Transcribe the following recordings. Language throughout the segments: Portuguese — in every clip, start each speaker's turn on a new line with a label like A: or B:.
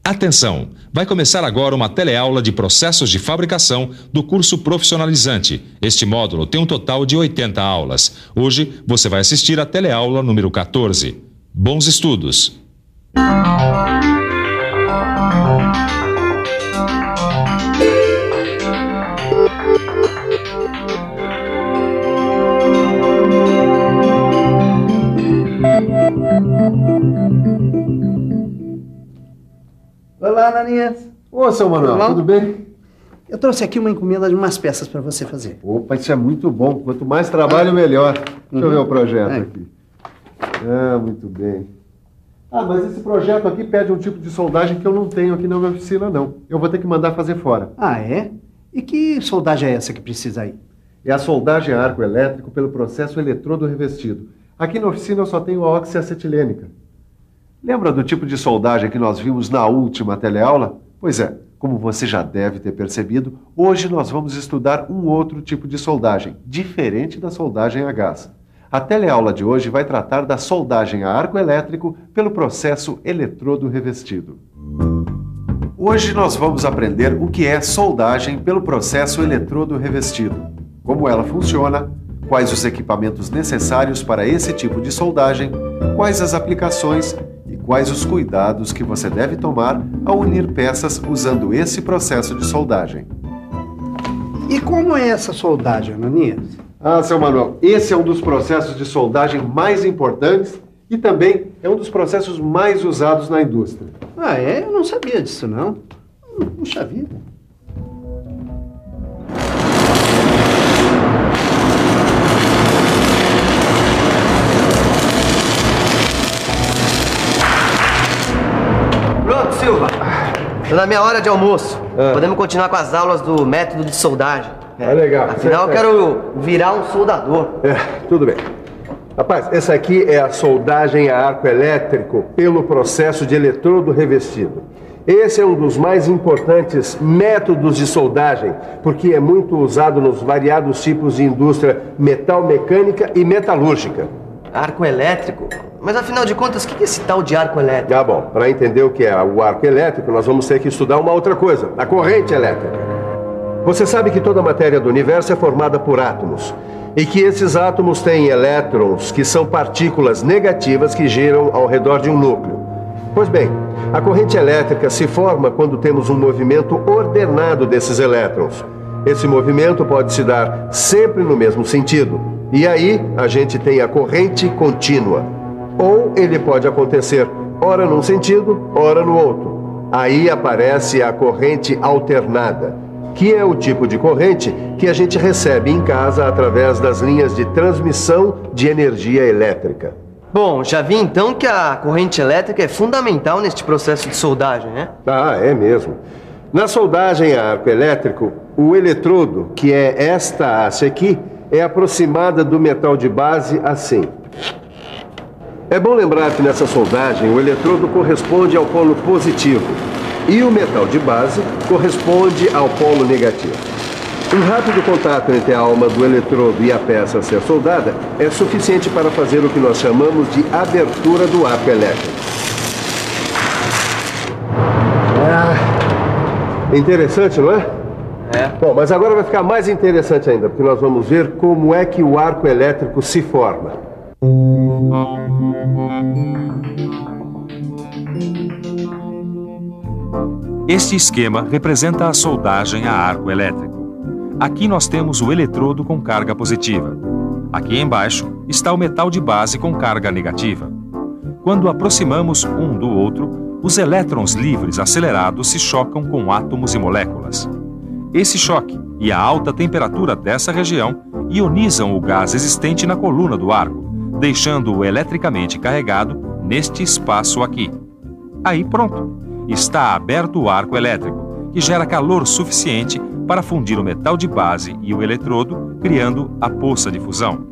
A: Atenção! Vai começar agora uma teleaula de processos de fabricação do curso profissionalizante. Este módulo tem um total de 80 aulas. Hoje você vai assistir a teleaula número 14. Bons estudos!
B: Olá, Ananias.
C: Ô, seu Manuel, tudo bem?
B: Eu trouxe aqui uma encomenda de umas peças para você fazer.
C: Opa, isso é muito bom. Quanto mais trabalho, melhor. Deixa eu ver o projeto aqui. Ah, muito bem. Ah, mas esse projeto aqui pede um tipo de soldagem que eu não tenho aqui na minha oficina, não. Eu vou ter que mandar fazer fora.
B: Ah, é? E que soldagem é essa que precisa aí?
C: É a soldagem a arco elétrico pelo processo eletrodo revestido. Aqui na oficina eu só tenho a oxiacetilênica. Lembra do tipo de soldagem que nós vimos na última teleaula? Pois é, como você já deve ter percebido, hoje nós vamos estudar um outro tipo de soldagem, diferente da soldagem a gás. A teleaula de hoje vai tratar da soldagem a arco elétrico pelo processo eletrodo revestido. Hoje nós vamos aprender o que é soldagem pelo processo eletrodo revestido, como ela funciona, quais os equipamentos necessários para esse tipo de soldagem, quais as aplicações e quais os cuidados que você deve tomar ao unir peças usando esse processo de soldagem.
B: E como é essa soldagem, Ananias?
C: Ah, seu Manuel, esse é um dos processos de soldagem mais importantes e também é um dos processos mais usados na indústria.
B: Ah, é? Eu não sabia disso, não. Puxa vida.
D: Pronto, Silva. Tô na minha hora de almoço. Podemos continuar com as aulas do método de soldagem.
C: É legal.
D: Afinal, eu quero virar um soldador.
C: Tudo bem. Rapaz, essa aqui é a soldagem a arco elétrico pelo processo de eletrodo revestido. Esse é um dos mais importantes métodos de soldagem, porque é muito usado nos variados tipos de indústria metal-mecânica e metalúrgica.
D: Arco elétrico? Mas afinal de contas, o que é esse tal de arco elétrico?
C: Ah, bom, para entender o que é o arco elétrico, nós vamos ter que estudar uma outra coisa, a corrente elétrica. Você sabe que toda a matéria do universo é formada por átomos, e que esses átomos têm elétrons, que são partículas negativas que giram ao redor de um núcleo. Pois bem, a corrente elétrica se forma quando temos um movimento ordenado desses elétrons. Esse movimento pode se dar sempre no mesmo sentido, e aí a gente tem a corrente contínua. Ou ele pode acontecer ora num sentido, ora no outro. Aí aparece a corrente alternada, que é o tipo de corrente que a gente recebe em casa através das linhas de transmissão de energia elétrica.
D: Bom, já vi então que a corrente elétrica é fundamental neste processo de soldagem, né?
C: Ah, é mesmo. Na soldagem a arco elétrico, o eletrodo, que é esta haste aqui, é aproximada do metal de base assim. É bom lembrar que nessa soldagem o eletrodo corresponde ao polo positivo e o metal de base corresponde ao polo negativo. Um rápido contato entre a alma do eletrodo e a peça a ser soldada é suficiente para fazer o que nós chamamos de abertura do arco elétrico. Interessante, não é?
D: É.
C: Bom, mas agora vai ficar mais interessante ainda, porque nós vamos ver como é que o arco elétrico se forma.
A: Este esquema representa a soldagem a arco elétrico. Aqui nós temos o eletrodo com carga positiva. Aqui embaixo está o metal de base com carga negativa. Quando aproximamos um do outro, os elétrons livres acelerados se chocam com átomos e moléculas. Esse choque e a alta temperatura dessa região ionizam o gás existente na coluna do arco, deixando-o eletricamente carregado neste espaço aqui. Aí pronto, está aberto o arco elétrico, que gera calor suficiente para fundir o metal de base e o eletrodo, criando a poça de fusão.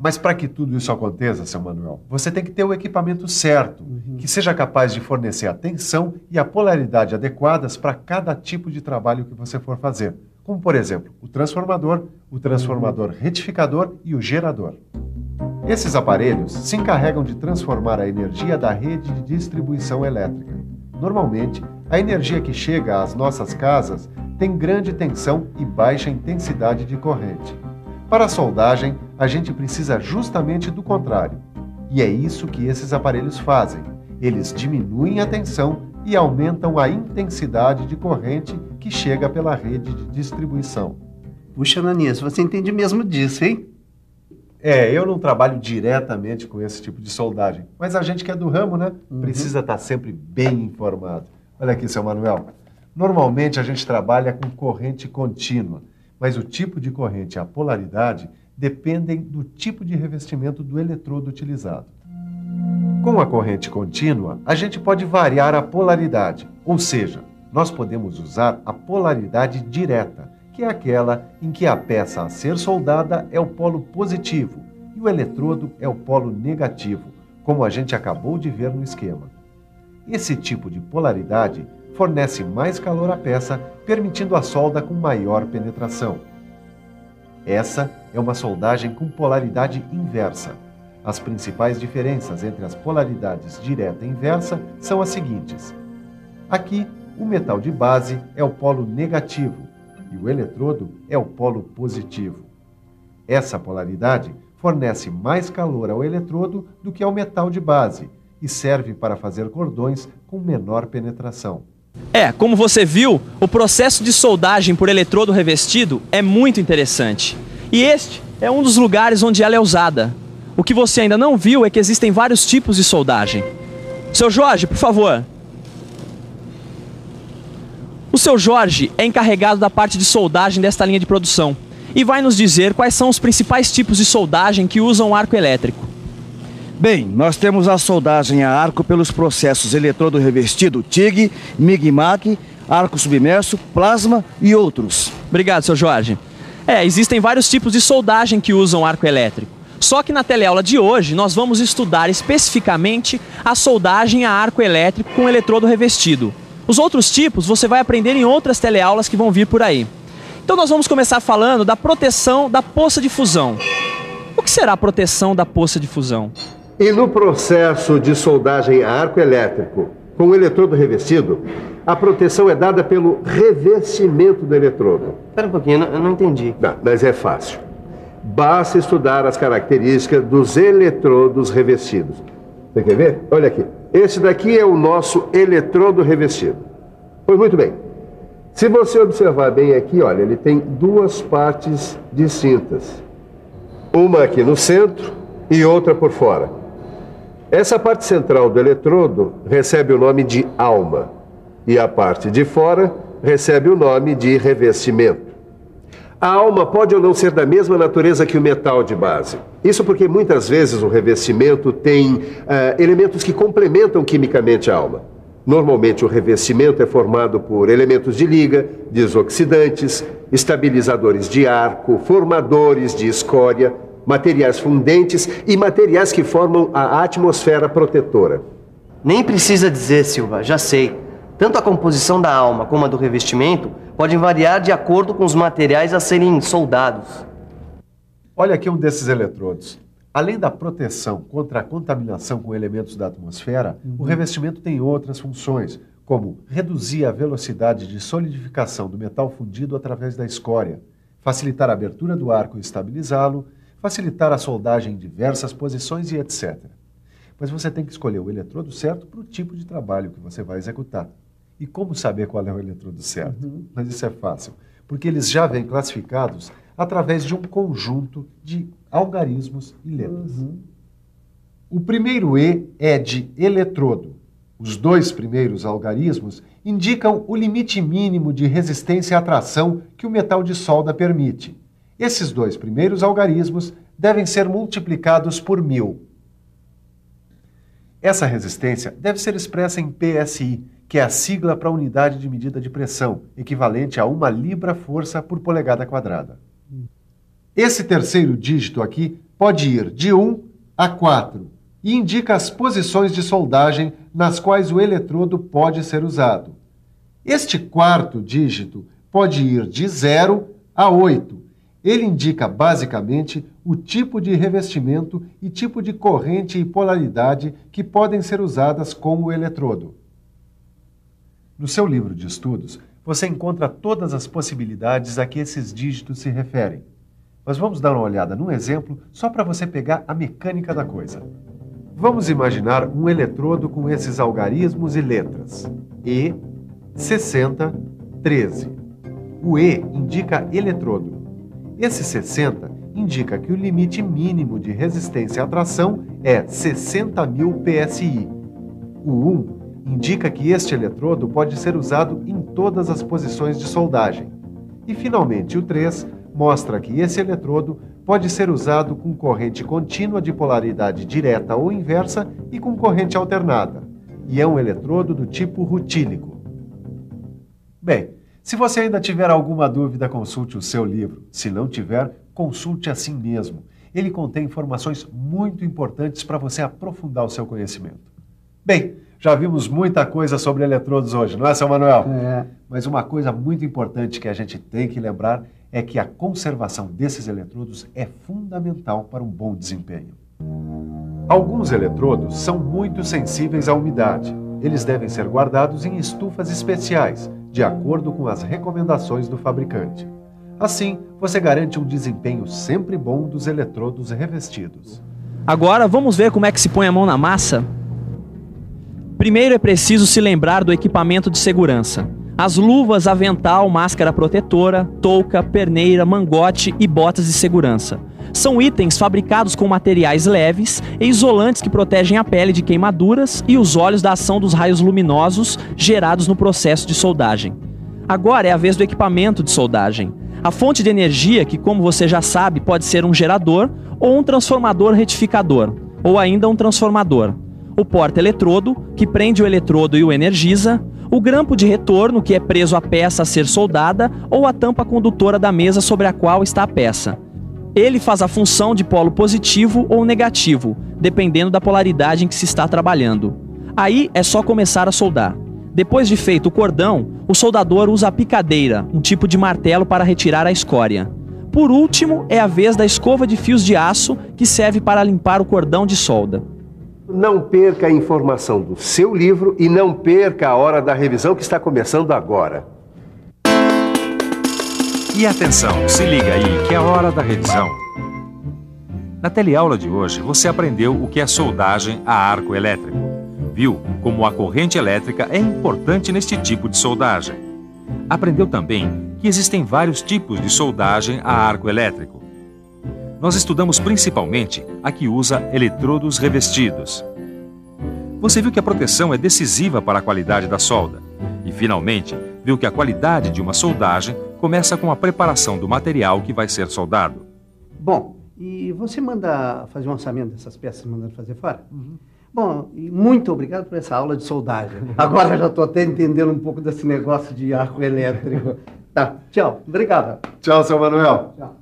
C: Mas para que tudo isso aconteça, seu Manuel, você tem que ter o equipamento certo, que seja capaz de fornecer a tensão e a polaridade adequadas para cada tipo de trabalho que você for fazer. Como, por exemplo, o transformador retificador e o gerador. Esses aparelhos se encarregam de transformar a energia da rede de distribuição elétrica. Normalmente, a energia que chega às nossas casas tem grande tensão e baixa intensidade de corrente. Para a soldagem, a gente precisa justamente do contrário. E é isso que esses aparelhos fazem. Eles diminuem a tensão e aumentam a intensidade de corrente que chega pela rede de distribuição.
B: Puxa, Ananias, você entende mesmo disso, hein?
C: Eu não trabalho diretamente com esse tipo de soldagem, mas a gente que é do ramo, né? Precisa estar sempre bem informado. Olha aqui, seu Manuel. Normalmente a gente trabalha com corrente contínua, mas o tipo de corrente e a polaridade dependem do tipo de revestimento do eletrodo utilizado. Com a corrente contínua, a gente pode variar a polaridade, ou seja, nós podemos usar a polaridade direta, que é aquela em que a peça a ser soldada é o polo positivo e o eletrodo é o polo negativo, como a gente acabou de ver no esquema. Esse tipo de polaridade fornece mais calor à peça, permitindo a solda com maior penetração. Essa é uma soldagem com polaridade inversa. As principais diferenças entre as polaridades direta e inversa são as seguintes. Aqui, o metal de base é o polo negativo e o eletrodo é o polo positivo. Essa polaridade fornece mais calor ao eletrodo do que ao metal de base e serve para fazer cordões com menor penetração.
E: Como você viu, o processo de soldagem por eletrodo revestido é muito interessante. E este é um dos lugares onde ela é usada. O que você ainda não viu é que existem vários tipos de soldagem. Seu Jorge, por favor. O seu Jorge é encarregado da parte de soldagem desta linha de produção e vai nos dizer quais são os principais tipos de soldagem que usam arco elétrico.
F: Bem, nós temos a soldagem a arco pelos processos eletrodo revestido TIG, MIG-MAC, arco submerso, plasma e outros.
E: Obrigado, seu Jorge. Existem vários tipos de soldagem que usam arco elétrico. Só que na teleaula de hoje nós vamos estudar especificamente a soldagem a arco elétrico com eletrodo revestido. Os outros tipos você vai aprender em outras teleaulas que vão vir por aí. Então nós vamos começar falando da proteção da poça de fusão. O que será a proteção da poça de fusão?
C: E no processo de soldagem a arco elétrico com o eletrodo revestido, a proteção é dada pelo revestimento do eletrodo.
D: Espera um pouquinho, eu não entendi.
C: Não, mas é fácil. Basta estudar as características dos eletrodos revestidos. Você quer ver? Olha aqui. Esse daqui é o nosso eletrodo revestido. Pois muito bem. Se você observar bem aqui, olha, ele tem duas partes distintas. Uma aqui no centro e outra por fora. Essa parte central do eletrodo recebe o nome de alma. E a parte de fora recebe o nome de revestimento. A alma pode ou não ser da mesma natureza que o metal de base. Isso porque muitas vezes o revestimento tem elementos que complementam quimicamente a alma. Normalmente o revestimento é formado por elementos de liga, desoxidantes, estabilizadores de arco, formadores de escória, materiais fundentes e materiais que formam a atmosfera protetora.
D: Nem precisa dizer, Silva, já sei. Tanto a composição da alma como a do revestimento podem variar de acordo com os materiais a serem soldados.
C: Olha aqui um desses eletrodos. Além da proteção contra a contaminação com elementos da atmosfera, o revestimento tem outras funções, como reduzir a velocidade de solidificação do metal fundido através da escória, facilitar a abertura do arco e estabilizá-lo, facilitar a soldagem em diversas posições e etc. Mas você tem que escolher o eletrodo certo para o tipo de trabalho que você vai executar. E como saber qual é o eletrodo certo? Mas isso é fácil, porque eles já vêm classificados através de um conjunto de algarismos e letras. O primeiro E é de eletrodo. Os dois primeiros algarismos indicam o limite mínimo de resistência à tração que o metal de solda permite. Esses dois primeiros algarismos devem ser multiplicados por 1000. Essa resistência deve ser expressa em PSI, que é a sigla para a unidade de medida de pressão, equivalente a 1 libra-força por polegada quadrada. Esse terceiro dígito aqui pode ir de 1 a 4 e indica as posições de soldagem nas quais o eletrodo pode ser usado. Este quarto dígito pode ir de 0 a 8 Ele indica, basicamente, o tipo de revestimento e tipo de corrente e polaridade que podem ser usadas com o eletrodo. No seu livro de estudos, você encontra todas as possibilidades a que esses dígitos se referem. Mas vamos dar uma olhada num exemplo só para você pegar a mecânica da coisa. Vamos imaginar um eletrodo com esses algarismos e letras. E, 60, 13. O E indica eletrodo. Esse 60 indica que o limite mínimo de resistência à tração é 60.000 PSI. O 1 indica que este eletrodo pode ser usado em todas as posições de soldagem. E, finalmente, o 3 mostra que esse eletrodo pode ser usado com corrente contínua de polaridade direta ou inversa e com corrente alternada. E é um eletrodo do tipo rutílico. Bem, se você ainda tiver alguma dúvida, consulte o seu livro. Se não tiver, consulte assim mesmo. Ele contém informações muito importantes para você aprofundar o seu conhecimento. Bem, já vimos muita coisa sobre eletrodos hoje, não é, seu Manuel?
B: É.
C: Mas uma coisa muito importante que a gente tem que lembrar é que a conservação desses eletrodos é fundamental para um bom desempenho. Alguns eletrodos são muito sensíveis à umidade. Eles devem ser guardados em estufas especiais, de acordo com as recomendações do fabricante. Assim, você garante um desempenho sempre bom dos eletrodos revestidos.
E: Agora vamos ver como é que se põe a mão na massa? Primeiro é preciso se lembrar do equipamento de segurança. As luvas, avental, máscara protetora, touca, perneira, mangote e botas de segurança. São itens fabricados com materiais leves e isolantes que protegem a pele de queimaduras e os olhos da ação dos raios luminosos gerados no processo de soldagem. Agora é a vez do equipamento de soldagem. A fonte de energia, que como você já sabe, pode ser um gerador ou um transformador retificador, ou ainda um transformador. O porta-eletrodo, que prende o eletrodo e o energiza, o grampo de retorno, que é preso à peça a ser soldada, ou a tampa condutora da mesa sobre a qual está a peça. Ele faz a função de polo positivo ou negativo, dependendo da polaridade em que se está trabalhando. Aí é só começar a soldar. Depois de feito o cordão, o soldador usa a picadeira, um tipo de martelo para retirar a escória. Por último, é a vez da escova de fios de aço, que serve para limpar o cordão de solda.
G: Não perca a informação do seu livro e não perca a hora da revisão que está começando agora.
A: E atenção, se liga aí que é a hora da revisão. Na teleaula de hoje, você aprendeu o que é soldagem a arco elétrico. Viu como a corrente elétrica é importante neste tipo de soldagem. Aprendeu também que existem vários tipos de soldagem a arco elétrico. Nós estudamos principalmente a que usa eletrodos revestidos. Você viu que a proteção é decisiva para a qualidade da solda. E, finalmente, viu que a qualidade de uma soldagem começa com a preparação do material que vai ser soldado.
B: Bom, e você manda fazer um orçamento dessas peças mandando fazer fora? Bom, e muito obrigado por essa aula de soldagem. Agora já estou até entendendo um pouco desse negócio de arco elétrico. Tá, tchau. Obrigado.
C: Tchau, seu Manuel.
B: Tchau.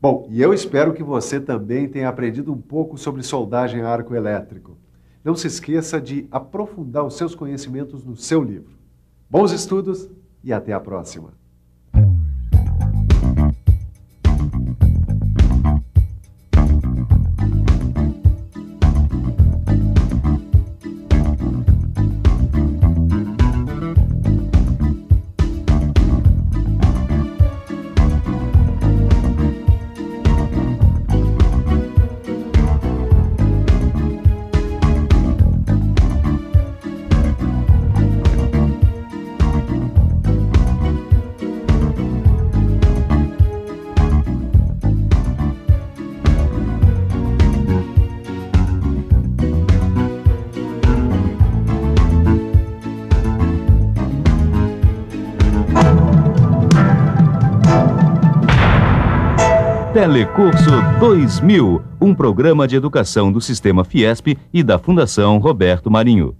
C: Bom, e eu espero que você também tenha aprendido um pouco sobre soldagem a arco elétrico. Não se esqueça de aprofundar os seus conhecimentos no seu livro. Bons estudos e até a próxima.
H: Telecurso 2000, um programa de educação do Sistema Fiesp e da Fundação Roberto Marinho.